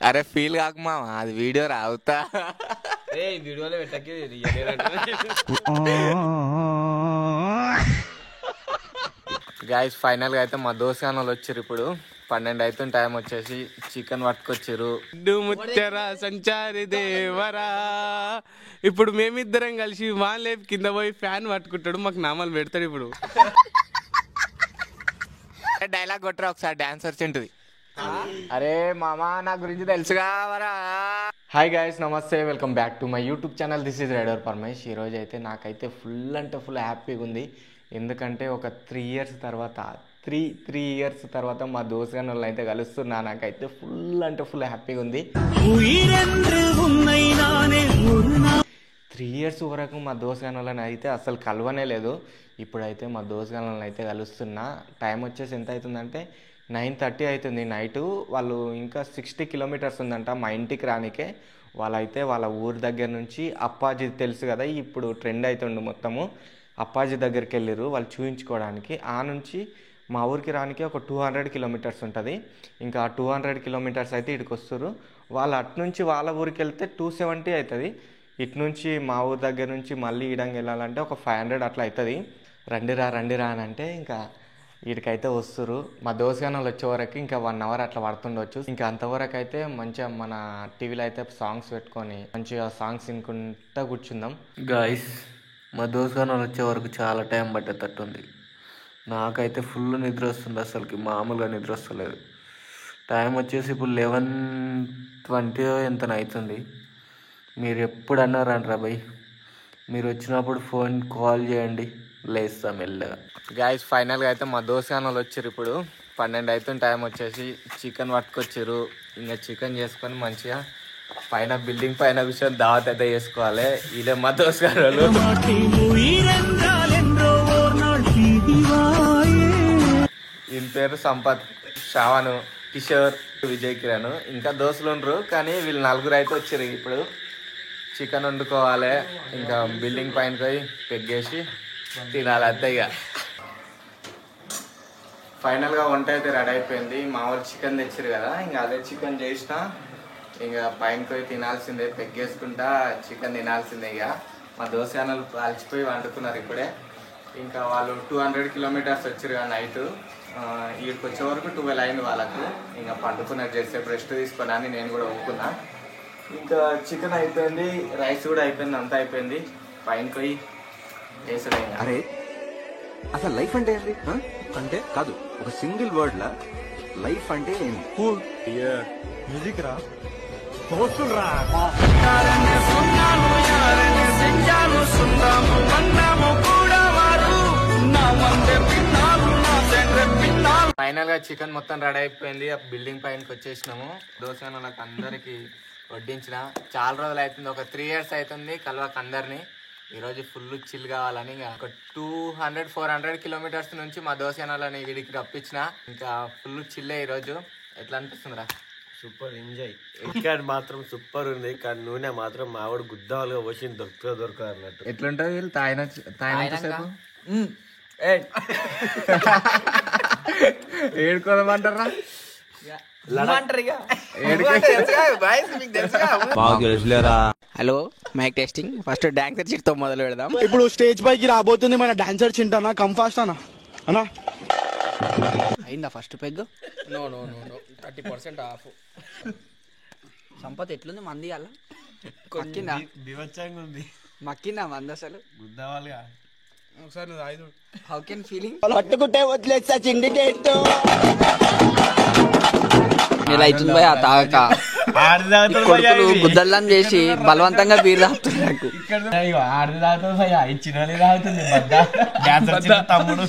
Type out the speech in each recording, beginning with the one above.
అరే ఫీల్ కాకు మామ, అది వీడియో రావుతా. వీడియోలో పెట్టకి గైస్ ఫైనల్ గా అయితే మా దోసగానోళ్ళు వచ్చారు. ఇప్పుడు 12 అవుతుంది, టైం వచ్చేసి చికెన్ పట్టుకొచ్చారు. ముచ్చరా సంచారి దేవరా. ఇప్పుడు మేమిద్దరం కలిసి లేపు కింద పోయి ఫ్యాన్ పట్టుకుంటాడు, మాకు నామాలు పెడతాడు. ఇప్పుడు డైలాగ్ కొట్టరా ఒకసారి, డాన్సర్ చింటుంది. అరే మామా నా గురించి తెలుసుగా వరా. హాయ్ గైస్, నమస్తే, welcome back to my YouTube channel. This is rider Paramesh. ఈరోజు అయితే నాకైతే ఫుల్ అంటే ఫుల్ హ్యాపీగా ఉంది. ఎందుకంటే ఒక 3 ఇయర్స్ తర్వాత త్రీ ఇయర్స్ తర్వాత మా దోస్తుగాని వాళ్ళు అయితే కలుస్తున్నా. నాకైతే ఫుల్ అంటే ఫుల్ హ్యాపీగా ఉంది. 3 ఇయర్స్ వరకు మా దోస్తుగాని వాళ్ళని అయితే అసలు కలవనే లేదు. ఇప్పుడైతే మా దోస్తుగాని వాళ్ళని అయితే కలుస్తున్నా. టైం వచ్చేసి ఎంత అవుతుందంటే 9:30 అవుతుంది నైటు. వాళ్ళు ఇంకా 60 కిలోమీటర్స్ ఉందంట మా ఇంటికి రానికే. వాళ్ళైతే వాళ్ళ ఊరి దగ్గర నుంచి అప్పాజీ తెలుసు కదా, ఇప్పుడు ట్రెండ్ అవుతుండు మొత్తము, అప్పాజీ దగ్గరికి వెళ్ళారు వాళ్ళు చూయించుకోవడానికి. ఆ నుంచి మా ఊరికి రానికి ఒక 200 కిలోమీటర్స్ ఉంటుంది. ఇంకా 200 కిలోమీటర్స్ అయితే ఇటుకు వస్తారు. వాళ్ళు అటు నుంచి వాళ్ళ ఊరికి వెళ్తే 270 అవుతుంది. ఇటు నుంచి మా ఊరి దగ్గర నుంచి మళ్ళీ ఈడంగా వెళ్ళాలంటే ఒక 500 అట్లా అవుతుంది. రండిరా అని అంటే ఇంకా వీడికైతే వస్తారు. మా దోస్తుగాని వాళ్ళు వచ్చే వరకు ఇంకా 1 అవర్ అట్లా పడుతుండొచ్చు. ఇంకా అంతవరకు అయితే మంచిగా మన టీవీలో అయితే సాంగ్స్ పెట్టుకొని మంచిగా సాంగ్స్ వినుకుంటా కూర్చుందాం. గాయస్ మా దోస్తుగాని వాళ్ళు వచ్చే వరకు చాలా టైం పట్టేటట్టుంది. నాకైతే ఫుల్ నిద్ర వస్తుంది, అసలుకి మామూలుగా నిద్ర వస్తలేదు. టైం వచ్చేసి ఇప్పుడు 11:20 ఎంత అవుతుంది. మీరు ఎప్పుడన్నా రండి రా భయ్, మీరు వచ్చినప్పుడు ఫోన్ కాల్ చేయండి, లేస్తాం మెల్లగా. గాయస్ ఫైనల్గా అయితే మా దోస్తుగాని వాళ్ళు వచ్చారు. ఇప్పుడు 12 అవుతుంది, టైం వచ్చేసి చికెన్ పట్టుకొచ్చారు. ఇంకా చికెన్ చేసుకొని మంచిగా పైన బిల్డింగ్ పైన కూర్చొని దావత్ అయితే చేసుకోవాలి. ఇదే మా దోస్తుగాని వాళ్ళు. ఈయన పేరు సంపత్, శ్రావణ్, కిషోర్, విజయ్, కిరణ్. ఇంకా దోస్తులు ఉండరు కానీ వీళ్ళు 4 అయితే వచ్చారు. ఇప్పుడు చికెన్ వండుకోవాలి, ఇంకా బిల్డింగ్ పైన పోయి పెగ్గేసి తినాలి అంతే. ఇక ఫైనల్గా వంట అయితే రెడీ అయిపోయింది. మా వాళ్ళు చికెన్ తెచ్చారు కదా, ఇంకా అదే చికెన్ చేసిన ఇంకా పైన పోయి తినాల్సిందే, పెగ్గేసుకుంటా చికెన్ తినాల్సిందే. ఇక మా దోస్తుగానోళ్ళు అలసిపోయి వండుకున్నారు ఇప్పుడే. ఇంకా వాళ్ళు 200 కిలోమీటర్స్ వచ్చారు కదా నైట్. వీడికి వచ్చే వరకు 12 అయింది వాళ్ళకు. ఇంకా పండుకున్నారు, చేసేపు రెస్ట్ తీసుకున్నా అని నేను కూడా ఒప్పుకున్నా. ఇంకా చికెన్ అయిపోయింది, రైస్ కూడా అయిపోయింది, అంతా అయిపోయింది. పైన పోయి వేసడే. అరే అసలు లైఫ్ అంటే ఏంటి అంటే కాదు, ఒక సింగిల్ వర్డ్ లా లైఫ్ అంటే మ్యూజిక్ రా, ఫైనల్ గా చికెన్ మొత్తం రెడీ అయిపోయింది. ఆ బిల్డింగ్ పైనకి వచ్చేసినాము. దోస్తుగాని వాళ్ళకి అందరికి వడ్డించిన. చాలా రోజులు అవుతుంది, ఒక 3 ఇయర్స్ అవుతుంది కలవక అందరినీ. ఈరోజు ఫుల్ చిల్ కావాలని ఒక 200-400 కిలోమీటర్స్ నుంచి మా దోస్తుగాని వాళ్ళని వీడికి రప్పించిన. ఇంకా ఫుల్ చిల్లే ఈరోజు. ఎట్లా అనిపిస్తుందిరా? Super enjoy. ఇక్కడ మాత్రం సూపర్ ఉంది, కానీ నూనె మాత్రం మావాడు గుద్దాలుగా పోసింది, దొరకదు అన్నట్టు. ఎట్లుంటది వీళ్ళు తాయినంతసేపు ఏడుకోదమంటారా? Hello, mic testing. First dancer చిట్తో మొదలు పెడదాం. ఇప్పుడు స్టేజ్ పైకి రాబోతుంది మన డాన్సర్ చింటానా. కమ్ ఫాస్ట్ అన్నా అన్నా. అయిందా first peg? No 30% off. Sampath ఎట్లుంది మంది అలా? బివచ్చంగా ఉంది. మక్కిందా మంది అసలు? గుద్దావాలిగా ఒకసారి నువ్వు 5. How can feeling? పట్టుకుంటే వదిలేస్తా సిండికేట్. ఇలా అవుతుంది భయ తాగక. కొడుకులు గుద్దల్లం చేసి బలవంతంగా బీర్ తాగుతుంది నాకు. తమ్ముడు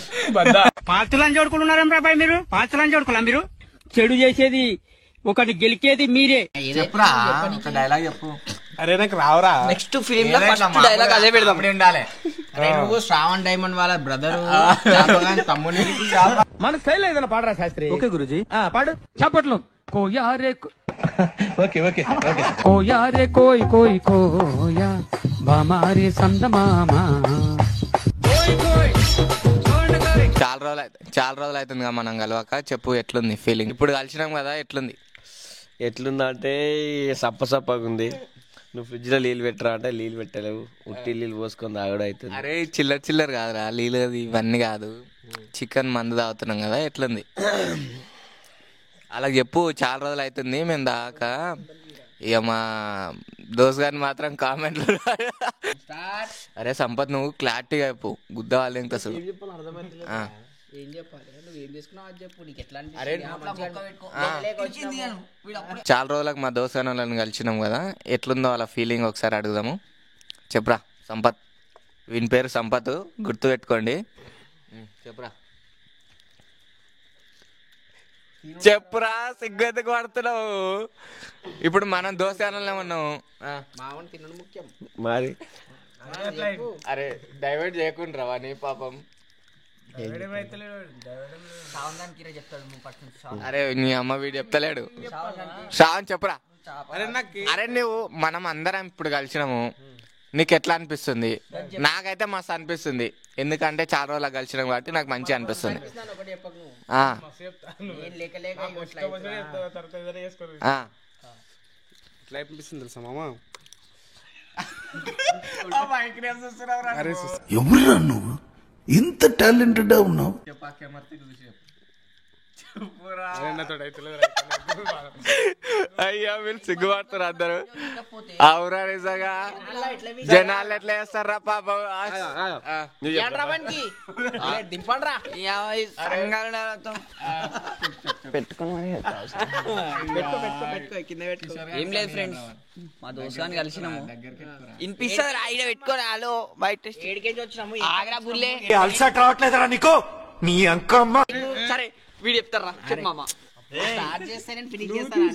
పాత్రలను చూడుకున్నారా బాయ్ మీరు? పాత్రలను చూడుకున్నా మీరు? చెడు చేసేది ఒకటి, గెలికేది మీరే. చెప్పురా, డైలాగ్ చెప్పు. అరే నాకు రావరా? నెక్స్ట్ ఫిలిం లో ఫస్ట్ డైలాగ్ అదే పెడదాం. ఉండాలి. నువ్వు శ్రావణ్ డైమండ్ వాళ్ళ బ్రదర్ తమ్ముని మన స్టైల్ ఏదైనా పాడరా శాస్త్రి? ఓకే గురుజీ, పాడు. చప్పట్లు. కోయారే ఓకే ఓకే ఓకే. కోయారే కోయ్ కోయ్ కోయా బామారే సందమామా. చాలా రోజులు అవుతుంది కదా మనం కలవక. చెప్పు ఎట్లుంది ఫీలింగ్? ఇప్పుడు కలిసినాం కదా, ఎట్లుంది? ఎట్లుందంటే సప్పగా ఉంది. నువ్వు ఫ్రిడ్జ్లో నీళ్ళు పెట్టరా అంటే నీళ్ళు పెట్టలేవు, ఉట్టి నీళ్ళు పోసుకొని తాగడం అవుతుంది. అరే చిల్లర కాదురా, నీళ్ళు ఇవన్నీ కాదు, చికెన్ మందు తాగుతున్నాం కదా. ఎట్లుంది అలా చెప్పు, చాలా రోజులు అవుతుంది మేము దాకా. ఇక మా దోస్త్ గారిని మాత్రం కామెంట్లు. అరే సంపత్ నువ్వు క్లారిటీగా చెప్పు, గుద్ద వాళ్ళు ఇంత అసలు ఏం చెప్పాలి, నువ్వు ఏం తీసుకున్నావు అది చెప్పు. నీకు ఎట్లా చాలా రోజులకు మా దోస్త్ గారిని వాళ్ళని కలిసినాం కదా, ఎట్లుందో వాళ్ళ ఫీలింగ్ ఒకసారి అడుగుదాము. చెప్పురా సంపత్, వీని పేరు సంపత్, గుర్తుపెట్టుకోండి. చెప్పురా చెప్పురా, సిగ్గు ఎందుకు పడుతున్నావు? ఇప్పుడు మనం దోస్తగానే ఉన్నాము. మావని తినడం ముఖ్యం మరి అరే డైవర్ట్ చేయకుండా వాని పాపం. అరే నీ అమ్మ వీడు చెప్తలేడు. శ్రావణ్ చెప్పురా. అరే నువ్వు మనం అందరం ఇప్పుడు కలిసినాము, నీకు ఎట్లా అనిపిస్తుంది? నాకైతే మస్తు అనిపిస్తుంది, ఎందుకంటే చాలా రోజులు కలిసినాం కాబట్టి నాకు మంచిగా అనిపిస్తుంది. ఎట్లా అనిపిస్తుంది తెలుసా మామ? ఎవరురా నువ్వు ఇంత టాలెంటెడ్ ఉన్నావు? అయ్యా వీళ్ళు సిగ్గుపడుతారు అందరు. అవురా నిజంగా జనాలు ఎట్లా చేస్తారా పాపం. ఏం లేదు ఫ్రెండ్స్, మా దోస్తాన్ని కలిసినాము. వినిపిస్తుంది ఆయన పెట్టుకోరా, హలో బయట ఏడికేసి వచ్చినాము. ఆగ్రా బుల్లే అలసట రావట్లేదరా నీకు? నీ అంకమ్మ. సరే వీడు చెప్తారా, చెప్పు మామ. స్టార్ట్ చేస్తే నేను ఫినిష్ చేస్తాను,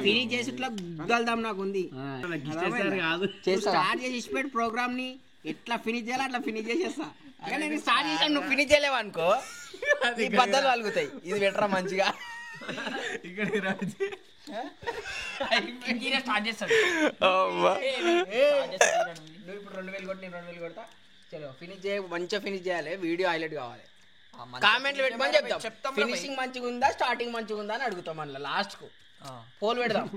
ఫినిష్ చేసి ఇట్లా గుద్దల్దాం నాకు ఉంది. స్టార్ట్ చేసి ఇచ్చిపెట్టి ప్రోగ్రామ్ ని ఎట్లా ఫినిష్ చేయాలి అట్లా ఫినిష్ చేసేస్తా. నేను స్టార్ట్ చేసాను, నువ్వు ఫినిష్ చేయలేవు అనుకో ఈ బద్దలు పలుగుతాయి. ఇది బెటరా మంచిగా స్టార్ట్ చేస్తాడు. నువ్వు ఇప్పుడు 2000 కొట్టి, నేను 2000 కొడతా. చలో ఫినిష్ చేయ, మంచిగా ఫినిష్ చేయాలి. వీడియో హైలైట్ కావాలి. కామెంట్లు పెట్టుకొని చెప్తాం ఫినిషింగ్ మంచిగా ఉందా, స్టార్టింగ్ మంచిగా ఉందా అని అడుగుతాం. మళ్ళీ లాస్ట్ కు పోల్ పెడదాం.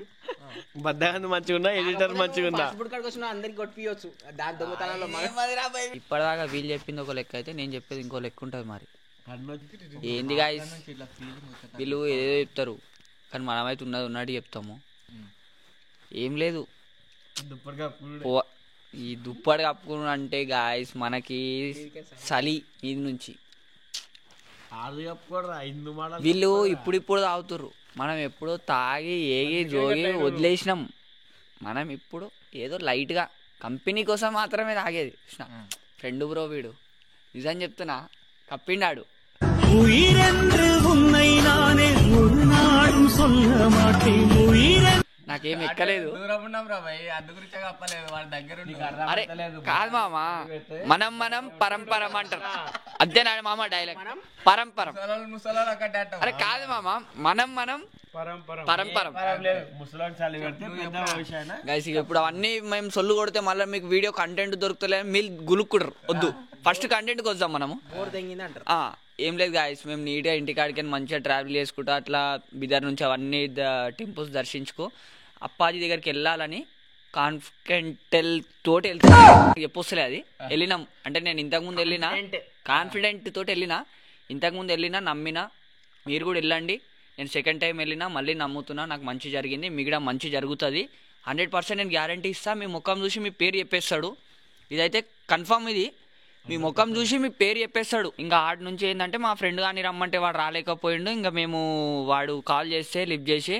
బద్దగాంది మంచిగా ఉందా, ఎడిటర్ మంచిగా ఉందా, ఇప్పుడు కాడికి వచ్చిన అందరికి కొట్టియొచ్చు. దాని దొంగతనంలో ఇప్పటిదాకా వీళ్ళు చెప్పింది ఒక లెక్క అయితే నేను చెప్పేది ఇంకో లెక్క ఉంటుంది. మరి ఏంది గాయ్స్, వీళ్ళు ఏదో చెప్తారు కానీ మనమైతే ఉన్నట్టు చెప్తాము. ఏం లేదు, ఈ దుప్పటి కప్పుకుని అంటే గాయస్ మనకి చలి ఇది నుంచి. వీళ్ళు ఇప్పుడు తాగుతారు, మనం ఎప్పుడో తాగి ఏగి జోగి వదిలేసినాం. మనం ఇప్పుడు ఏదో లైట్గా కంపెనీ కోసం మాత్రమే తాగేది. ఫ్రెండ్ బ్రో వీడు, నిజం చెప్తున్నా కప్పిండాడు. నాకేం ఎక్కలేదు. అరే కాదు మామ, మనం పరంపరం అంటారు అంతేనా మామ డైలాగ్? పరంపరం. అరే కాదు మామ, మనం పరంపరం. గైస్ ఇప్పుడు అవన్నీ మేము సొల్లు కొడితే మళ్ళీ మీకు వీడియో కంటెంట్ దొరుకుతలే, మీరు గులుక్కుడరు. వద్దు, ఫస్ట్ కంటెంట్కి వద్దాం మనము. ఏం లేదు గాయస్, మేము నీట్గా ఇంటికాడికి మంచిగా ట్రావెల్ చేసుకుంటా అట్లా బిదర్ నుంచి అవన్నీ టెంపుల్స్ దర్శించుకో అప్పాజీ దగ్గరికి వెళ్ళాలని కాన్ఫిడెంటల్ తోటి వెళ్తా. చెప్పొస్తలే అది వెళ్ళినాం అంటే, నేను ఇంతకుముందు వెళ్ళినా కాన్ఫిడెంట్ తోటి వెళ్ళినా, ఇంతకుముందు వెళ్ళినా నమ్మినా. మీరు కూడా వెళ్ళండి. నేను సెకండ్ టైం వెళ్ళినా మళ్ళీ నమ్ముతున్నా, నాకు మంచి జరిగింది, మీకు కూడా మంచి జరుగుతుంది 100%. నేను గ్యారంటీ ఇస్తా. మీ ముఖం చూసి మీ పేరు చెప్పేస్తాడు, ఇదైతే కన్ఫర్మ్. ఇది మీ ముఖం చూసి మీ పేరు చెప్పేస్తాడు. ఇంకా ఆడ నుంచి ఏంటంటే మా ఫ్రెండ్ కానీ రమ్మంటే వాడు రాలేకపోయిండు. ఇంకా మేము వాడు కాల్ చేస్తే లిఫ్ట్ చేసి,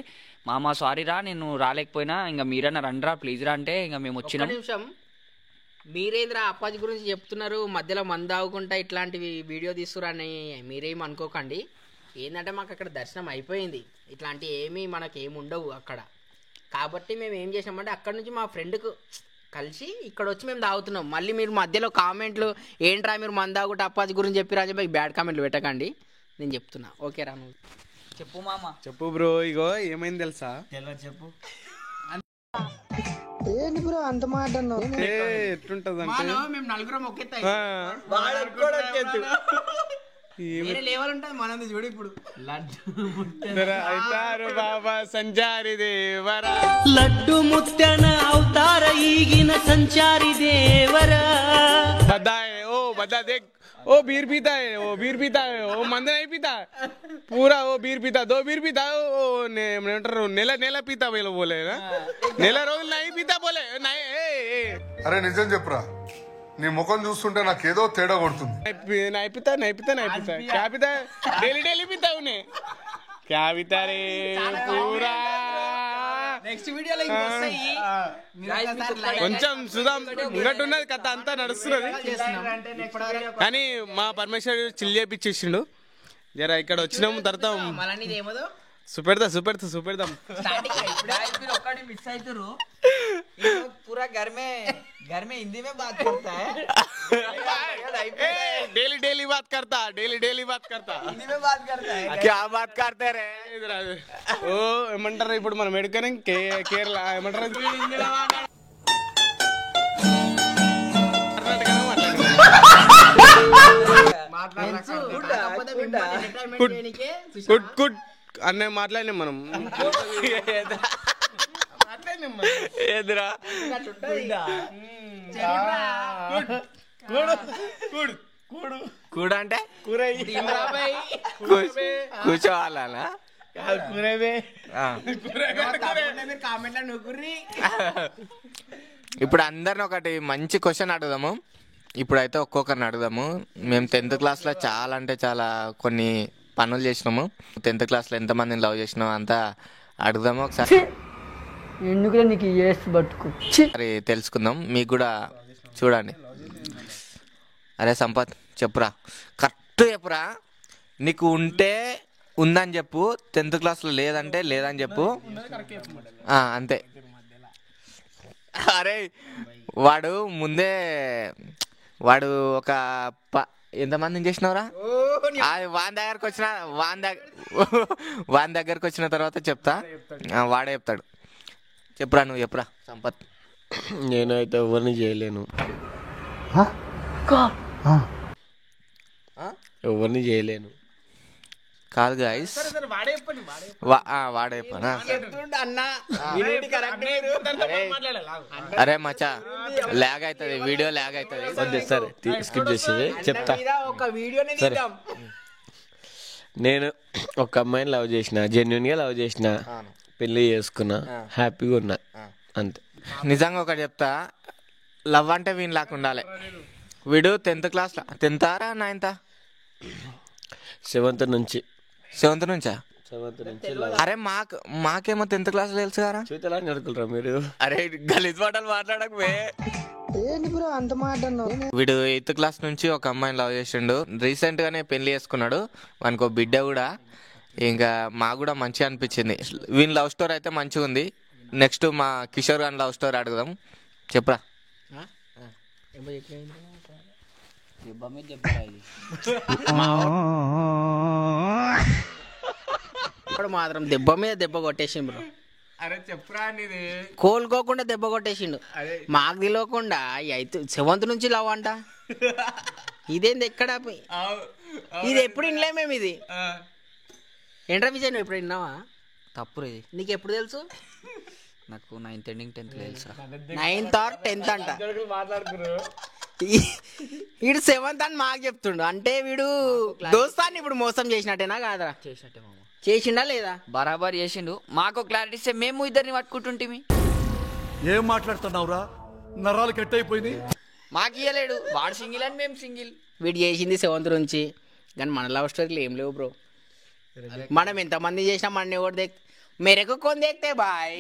మామ సారీ రా నేను రాలేకపోయినా, ఇంకా మీరన్నా రండిరా ప్లీజ్ రా అంటే ఇంకా మేము వచ్చినాం. నిమిషం, మీరేంద్రా అప్పాజీ గురించి చెప్తున్నారు, మధ్యలో మందు ఆగుకుంటా ఇట్లాంటివి వీడియో తీస్తురని మీరేం అనుకోకండి. ఏంటంటే మాకు అక్కడ దర్శనం అయిపోయింది, ఇట్లాంటి ఏమీ మనకేమి ఉండవు అక్కడ. కాబట్టి మేము ఏం చేసామంటే అక్కడ నుంచి మా ఫ్రెండ్కు కలిసి ఇక్కడ వచ్చి మేము తాగుతున్నాం. మళ్ళీ మీరు మధ్యలో కామెంట్లు ఏంట్రా మీరు మందు తాగుట అప్పాజీ గురించి చెప్పిరా అని చెప్పి బ్యాడ్ కామెంట్లు పెట్టకండి, నేను చెప్తున్నా. ఓకే రా, నువ్వు చెప్పు మామ. చెప్పు బ్రో. ఇగో ఏమైంది తెలుసా? చెప్పు. ఏంటి బ్రో అంత మాట ఎట్లుంటది అంటే, మేము నలుగురం ఒకే లేవల్ ఉంటుంది మనది చూడు ఇప్పుడు అవుతారు బాబా సంచారి దేవరా లడ్డు ముత్తన అవతార ఈగిన సంచారి దేవరా बदाए ओ बदा देख ओ बीर पीता है ओ बीर पीता है ओ मंद नहीं पीता पूरा वो बीर पीता 2 बीर पीता ओ नेला नेला पीता मेलो बोले ना नेला रोज नहीं पीता बोले नहीं అరే నిజం చెప్పురా నీ ముఖం చూస్తుంటే నాకేదో తేడా కొడుతుంది नहीं पीता नहीं पीता नहीं पीता क्या पीता डेली डेली पीता उन्हें क्या पीता रे पूरा నెక్స్ట్ వీడియోలో కొంచెం సుధాం ఉన్నట్టున్నది కథ అంతా నడుస్తున్నది కానీ మా పరమేశ్వర్ చిల్ చేపించేసిండు జర ఇక్కడ వచ్చినాము తర్వాత సుపెడదాం మిస్ అవుతారు पूरा घर में हिंदी में बात करता है डेली बात करता हिंदी में बात करता है क्या बात करते रे ఓ ఏమంటారు ఇప్పుడు మనం ఎడుకనే కేరళ ఏమంటారు గుడ్ అన్న మాట్లాడినాం మనం ఎదురా కూడ అంటే కూర్చోవాలనా ఇప్పుడు అందరిని ఒకటి మంచి క్వశ్చన్ అడుగుదాము. ఇప్పుడైతే ఒక్కొక్కరిని అడుగుదాము. మేము 10th క్లాస్లో చాలా అంటే చాలా కొన్ని పనులు చేసినాము. 10th క్లాస్లో ఎంతమందిని లవ్ చేసినాము అంతా అడుగుదాము ఒకసారి. ఎందుకు నీకు బతుకు మరి తెలుసుకుందాం. మీకు కూడా చూడండి. అరే సంపత్ చెప్పురా, కరెక్ట్ చెప్పురా. నీకు ఉంటే ఉందని చెప్పు, 10th క్లాస్లో లేదంటే లేదని చెప్పు, అంతే. అరే వాడు ముందే ఒక ఎంతమందిని చేసినవరా? వాని దగ్గరకు వచ్చిన తర్వాత చెప్తా, వాడే చెప్తాడు. చెప్పురా, నువ్వు చెప్పురా సంపత్. నేనైతే ఎవరిని చేయలేను, ఎవరిని చేయలేను. కాదు గాయస్, వాడే చెప్పనా? అరే మచ్చా, ల్యాగ్ అవుతుంది, వీడియో ల్యాగ్ అవుతుంది. వద్దు సార్, స్కిప్ చేసేది చెప్తా. సరే, నేను ఒక అమ్మాయిని లవ్ చేసిన, జెన్యున్గా లవ్ చేసిన, పెళ్లి చేసుకున్నా, హ్యాపీగా ఉన్నా, అంతే. నిజంగా ఒకటి చెప్తా, లవ్ అంటే వీని లాగా ఉండాలి. వీడు 10th క్లాస్లో, 10th 9th? 7th నుంచి. 7th నుంచా? 7th నుంచి. అరే మాకేమో 10th క్లాస్లో తెలుసు కదా. చూతలా నడుకులరా మీరు? అరే గలీజ్ మాటలు మాట్లాడకపోయే. వీడు 8th క్లాస్ నుంచి ఒక అమ్మాయిని లవ్ చేసిండు. రీసెంట్ గానే పెళ్లి చేసుకున్నాడు. వానికి ఒక బిడ్డ కూడా. ఇంకా మాకు కూడా మంచిగా అనిపించింది. వీని లవ్ స్టోరీ అయితే మంచిగా ఉంది. నెక్స్ట్ మా కిషోర్ గారి లవ్ స్టోరీ అడుగుదాం. చెప్పురా. ఇప్పుడు మాత్రం దెబ్బ మీద దెబ్బ కొట్టేసిండు బ్రో. అరే చెప్పురా, నీది కోలుకోకుండా దెబ్బ కొట్టేసిండు. మాకు తెలియకుండా 7th నుంచి లవ్ అంట. ఇదేంది ఎక్కడ? ఇది ఎప్పుడు వినలే మేము. ఇది ఏంట్రా విజయ్, నువ్వు ఎప్పుడు విన్నావా? తప్పు ఇది. నీకు ఎప్పుడు తెలుసు? నాకు 9th ending 10th తెలుసా? 9th or 10th అంట. వీడు 7th అని మాకు చెప్తుండు. అంటే వీడు దోస్తాన్ని ఇప్పుడు మోసం చేసినట్టేనా కాదా? చేసినట్టే మామ. చేసిండా లేదా? బరాబర్ చేసిండు. మాకు క్లారిటీ ఇస్తే మేము ఇద్దరిని పట్టుకుంటుంటిమి. ఏం మాట్లాడుతున్నావురా? నరాలు కట్ అయిపోయింది. మాకు ఇయ్యలేడు. వాడు సింగిల్ అని మేము సింగిల్. వీడు చేసింది 7th నుంచి. కానీ మన లవ్ స్టోరీలు ఏం లేవు బ్రో. మనం ఎంతమంది చేసినా మన ఎవరు మేరకు కొని దేక్తే బాయ్.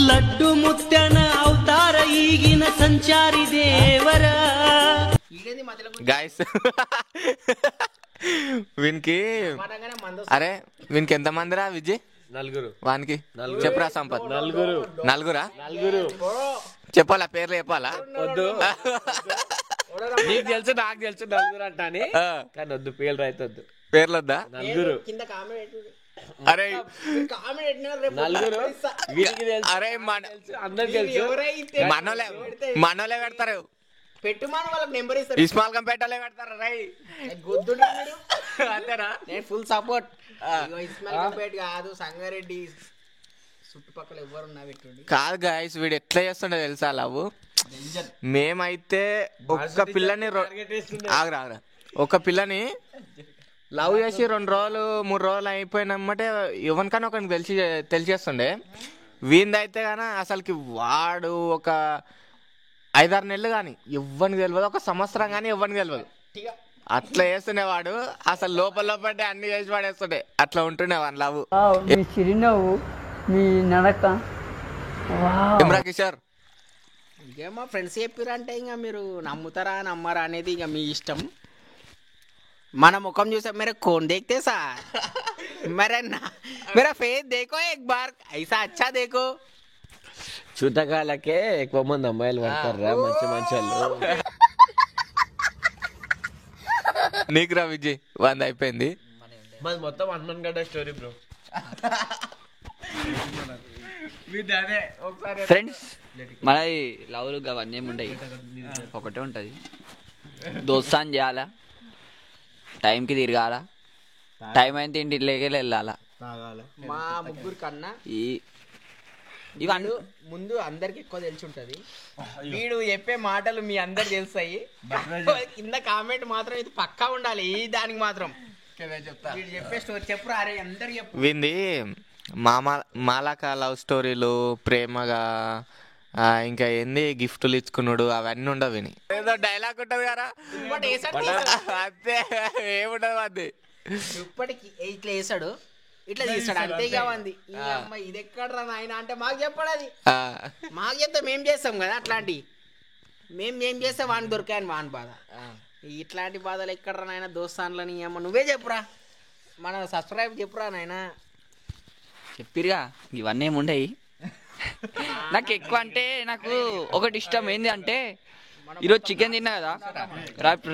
లడ్డు ముత్తన అవతార ఈగిన సంచారి దేవరా. గాయస్ వీనికి అరే వీనికి ఎంతమందిరా విజయ్? 4. వానికి చెప్పురా సంపత్. 4. 4 చెప్పాలా? పేర్లు చెప్పాలా? వద్దు, నీకు తెలుసు నాకు తెలుసు 4 అంట అని. కానీ వద్దు, పేర్లు అయితే వద్దు, పేర్లు వద్దా? 4. అరే 4 వీరికి తెలుసు, అరే అందరికి తెలుసు. మనోలే పెడతారు. పెట్టుమాను వాళ్ళకి నెంబర్ ఇస్తారు. ఇస్మాల్ కంపేటలే పెడతారా రై గుద్దుంటా మీరు అంతేనా? నేను ఫుల్ సపోర్ట్. ఇస్మాల్ కంపేట్ కాదు, సంగారెడ్డి చుట్టుపక్కల ఎవరు ఉన్నా పెట్టుండి. కాదు గాయస్, వీడు ఎట్లా చేస్తుండే తెలుసా లవ్? మేమైతే ఒక్క పిల్లని ఆగరా ఒక పిల్లని లవ్ చేసి 2 రోజులు 3 రోజులు అయిపోయినమ్మంటే ఎవరికైనా ఒకరికి తెలిసేస్తుండే. వీందైతే కానీ అసలుకి వాడు ఒక 5-6 నెలలు కానీ ఎవ్వరికి తెలియదు, 1 సంవత్సరం కానీ ఎవ్వరికి తెలియదు. అట్లా చేస్తుండేవాడు. అసలు లోపల అన్ని చేసి పడేస్తుండే. అట్లా ఉంటుండే వాడు లవ్. మీ చిరునవ్వు, మీ నడక. కిషోర్ ఇక మా ఫ్రెండ్స్ చెప్పారంటే ఇంకా మీరు నమ్ముతారా నమ్మరా అనేది ఇక మీ ఇష్టం. మన ముఖం చూసా मेरे कौन देखते सार मेरा फेस देखो एक बार ऐसा अच्छा देखो. చుట్టకాలకే ఎక్కువ మంది అమ్మాయిలు పడతారా మంచి మంచి వాళ్ళు. నీకురా విజయ్ 100 అయిపోయింది. మాది మొత్తం హనుమాన్ గడ్డ స్టోరీ బ్రో. ఫ్రెండ్స్ మనది లవ్లు అవన్నీ ఏముంటాయి, ఒకటే ఉంటుంది. దోస్తాన్ చేయాలా, టైంకి తిరగాల, టైం అయితే ఇంటికి వెళ్ళాలా. మా ముగ్గురు కన్నా ఇవన్నీ ముందు అందరికి ఎక్కువ తెలిసి ఉంటది. వీడు చెప్పే మాటలు మీ అందరు తెలుస్తాయి. కింద కామెంట్ మాత్రం ఇది పక్కా ఉండాలి. ఈ దానికి మాత్రం వీడు చెప్పే స్టోరీ చెప్పురా. అరే అందరు చెప్పు. వింది మాలాక లవ్ స్టోరీలు, ప్రేమగా ఇంకా ఏంది గిఫ్ట్లు ఇచ్చుకున్నాడు అవన్నీ ఉండవు. విని ఏదో డైలాగ్ ఉంటది కదా అంతే, ఏముండదు అది. ఇప్పటికి ఇట్లా వేసాడు, ఇట్లా తీస్తాడు అంతే. ఇక ఉంది ఈ అమ్మాయి ఇది ఎక్కడరా నాయన అంటే మాకు చెప్పాడు. అది మాకు చెప్తే మేము చేస్తాం కదా అట్లాంటి. మేము చేస్తే వాడిని దొరికాయని వాని బాధ. ఇట్లాంటి బాధలు ఎక్కడరా నాయన దోస్తాన్లని అమ్మ నువ్వే చెప్పురా, మన సబ్స్క్రైబ్ చెప్పురా నాయన. చెప్పిరుగా ఇవన్నీ ఏముండయి. నాకు ఎక్కువ అంటే నాకు ఒకటి ఇష్టం ఏంది అంటే, ఈరోజు చికెన్ తిన్నా కదా,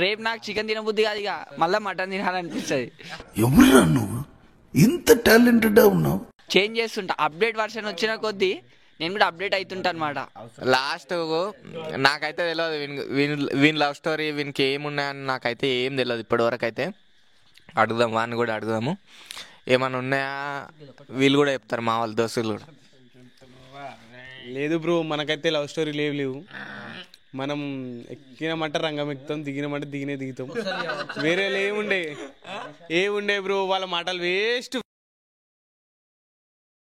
రేపు నాకు చికెన్ తినబుద్ధి కాదు, ఇక మళ్ళీ మటన్ తినాలనిపిస్తుంది. ఎవరురా నువ్వు ఇంత టాలెంటెడ్ ఉన్నావు? చేంజ్ చేస్తుంటా, అప్డేట్ వర్షన్ వచ్చిన కొద్దీ నేను కూడా అప్డేట్ అవుతుంటా అనమాట. లాస్ట్ నాకైతే తెలియదు వీని లవ్ స్టోరీ, వీనికి ఏమున్నాయని నాకైతే ఏం తెలియదు ఇప్పటి వరకు అయితే. అడుగుదాం, వాడిని కూడా అడుగుదాము. ఏమన్నా ఉన్నాయా వీళ్ళు కూడా చెప్తారు, మా వాళ్ళ దోస్తులు కూడా. లేదు బ్రో, మనకైతే లవ్ స్టోరీ లేవు. మనం ఎక్కినమంటే రంగం ఎక్కుతాం, దిగినమంటే దిగుతాం. వేరే ఏముండే బ్రో, వాళ్ళ మాటలు వేస్ట్.